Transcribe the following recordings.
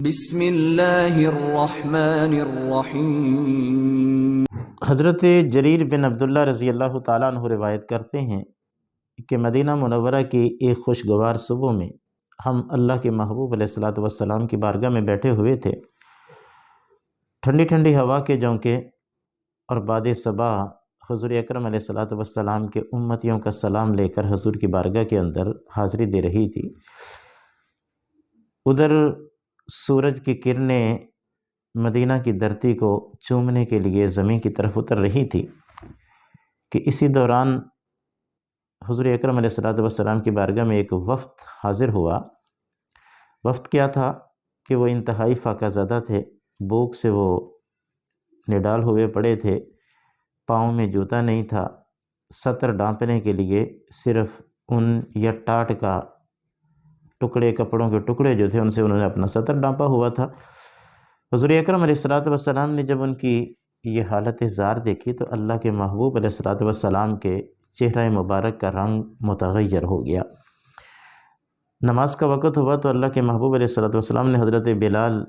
بسم اللہ الرحمن الرحیم۔ حضرت جریر بن عبداللہ رضی اللہ تعالیٰ عنہ روایت کرتے ہیں کہ مدینہ منورہ کی ایک خوشگوار صبح میں ہم اللہ کے محبوب علیہ الصلوۃ والسلام کی بارگاہ میں بیٹھے ہوئے تھے۔ ٹھنڈی ٹھنڈی ہوا کے جھونکے اور باد صبا حضور اکرم علیہ الصلوۃ والسلام کے امتیوں کا سلام لے کر حضور کی بارگاہ کے اندر حاضری دے رہی تھی۔ ادھر سورج کی کرنیں مدینہ کی دھرتی کو چومنے کے لیے زمین کی طرف اتر رہی تھی کہ اسی دوران حضور اکرم علیہ الصلوۃ والسلام کی بارگاہ میں ایک وفد حاضر ہوا۔ وفد کیا تھا کہ وہ انتہائی فاقہ زدہ تھے، بھوک سے وہ نڈال ہوئے پڑے تھے، پاؤں میں جوتا نہیں تھا، سطر ڈانپنے کے لیے صرف اون یا ٹاٹ کا ٹکڑے، کپڑوں کے ٹکڑے جو تھے ان سے انہوں نے اپنا سطر ڈانپا ہوا تھا۔ حضور اکرم علیہ الصلوۃ والسلام نے جب ان کی یہ حالت زار دیکھی تو اللہ کے محبوب علیہ الصلوۃ والسلام کے چہرہ مبارک کا رنگ متغیر ہو گیا۔ نماز کا وقت ہوا تو اللہ کے محبوب علیہ الصلوۃ والسلام نے حضرت بلال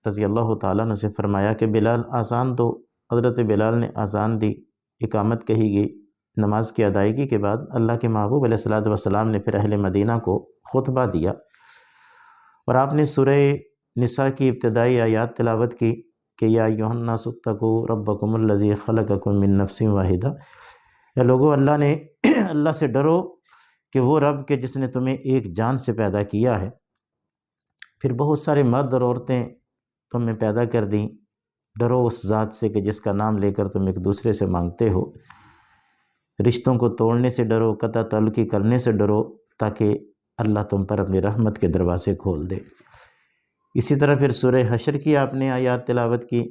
رضی اللہ تعالیٰ عنہ سے فرمایا کہ بلال آذان دو۔ حضرت بلال نے آذان دی، اقامت کہی گئی۔ نماز کی ادائیگی کے بعد اللہ کے محبوب علیہ الصلوۃ والسلام نے پھر اہل مدینہ کو خطبہ دیا اور آپ نے سورہ نساء کی ابتدائی آیات تلاوت کی کہ یا ایھا الناس اتقوا ربکم الذی خلقکم من نفس واحدہ، اے لوگو اللہ سے ڈرو کہ وہ رب کہ جس نے تمہیں ایک جان سے پیدا کیا ہے، پھر بہت سارے مرد اور عورتیں تم میں پیدا کر دیں۔ ڈرو اس ذات سے کہ جس کا نام لے کر تم ایک دوسرے سے مانگتے ہو۔ رشتوں کو توڑنے سے ڈرو، قطع تعلقی کرنے سے ڈرو، تاکہ اللہ تم پر اپنی رحمت کے دروازے کھول دے۔ اسی طرح پھر سورہ حشر کی آپ نے آیات تلاوت کی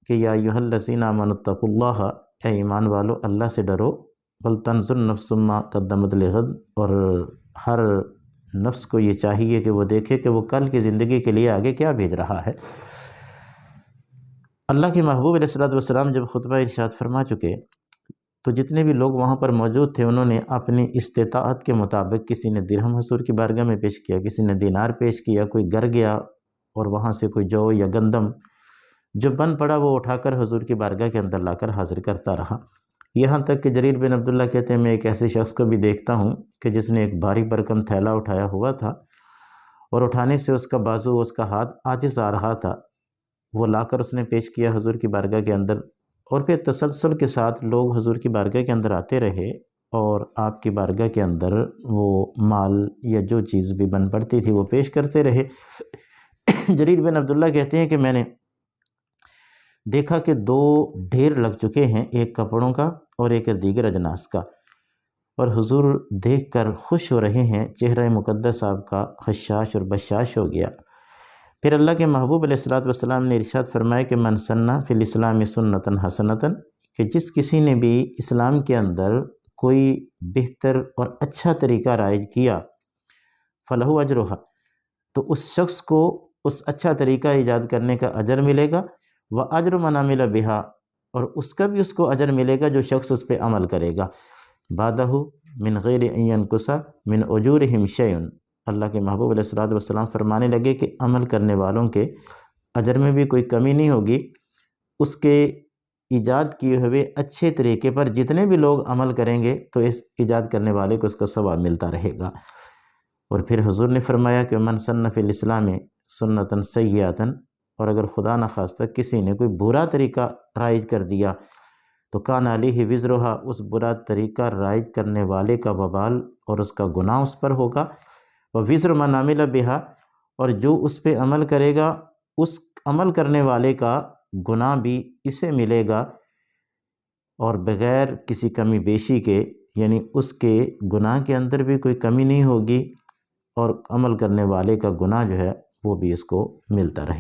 کہ یا ایھا الذین آمنوا اتقوا اللہ، اے ایمان والو اللہ سے ڈرو، ولتنظر نفس ما قدمت لغد، اور ہر نفس کو یہ چاہیے کہ وہ دیکھے کہ وہ کل کی زندگی کے لیے آگے کیا بھیج رہا ہے۔ اللہ کے محبوب علیہ الصلوۃ والسلام جب خطبہ ارشاد فرما چکے تو جتنے بھی لوگ وہاں پر موجود تھے انہوں نے اپنی استطاعت کے مطابق، کسی نے درہم حضور کی بارگاہ میں پیش کیا، کسی نے دینار پیش کیا، کوئی گھر گیا اور وہاں سے کوئی جو یا گندم جو بن پڑا وہ اٹھا کر حضور کی بارگاہ کے اندر لا کر حاضر کرتا رہا۔ یہاں تک کہ جریر بن عبداللہ کہتے ہیں میں ایک ایسے شخص کو بھی دیکھتا ہوں کہ جس نے ایک بھاری بھرکم تھیلا اٹھایا ہوا تھا اور اٹھانے سے اس کا بازو، اس کا ہاتھ عاجز آ رہا تھا، وہ لا کر اس نے پیش کیا حضور کی بارگاہ کے اندر، اور پھر تسلسل کے ساتھ لوگ حضور کی بارگاہ کے اندر آتے رہے اور آپ کی بارگاہ کے اندر وہ مال یا جو چیز بھی بن پڑتی تھی وہ پیش کرتے رہے۔ جریر بن عبداللہ کہتے ہیں کہ میں نے دیکھا کہ دو ڈھیر لگ چکے ہیں، ایک کپڑوں کا اور ایک دیگر اجناس کا، اور حضور دیکھ کر خوش ہو رہے ہیں، چہرہ مقدس آپ کا خشاش اور بشاش ہو گیا۔ پھر اللہ کے محبوب علیہ الصلوۃ والسلام نے ارشاد فرمایا کہ من سنّ فی الاسلام سنۃ حسنۃ، کہ جس کسی نے بھی اسلام کے اندر کوئی بہتر اور اچھا طریقہ رائج کیا، فلہ اجرھا، تو اس شخص کو اس اچھا طریقہ ایجاد کرنے کا اجر ملے گا، واجر من عمل بہا، اور اس کا بھی اس کو اجر ملے گا جو شخص اس پہ عمل کرے گا، بعدہ من غیر ان ینقص من اجورہم شیء۔ اللہ کے محبوب علیہ الصلوۃ والسلام فرمانے لگے کہ عمل کرنے والوں کے اجر میں بھی کوئی کمی نہیں ہوگی، اس کے ایجاد کیے ہوئے اچھے طریقے پر جتنے بھی لوگ عمل کریں گے تو اس ایجاد کرنے والے کو اس کا ثواب ملتا رہے گا۔ اور پھر حضور نے فرمایا کہ من سن فی الاسلام سنۃ سیئۃ، اور اگر خدا نخواستہ کسی نے کوئی برا طریقہ رائج کر دیا تو کان علیہ وزرھا، اس برا طریقہ رائج کرنے والے کا وبال اور اس کا گناہ اس پر ہوگا، وزر من عمل بہا، اور جو اس پہ عمل کرے گا اس عمل کرنے والے کا گناہ بھی اسے ملے گا، اور بغیر کسی کمی بیشی کے، یعنی اس کے گناہ کے اندر بھی کوئی کمی نہیں ہوگی اور عمل کرنے والے کا گناہ جو ہے وہ بھی اس کو ملتا رہے۔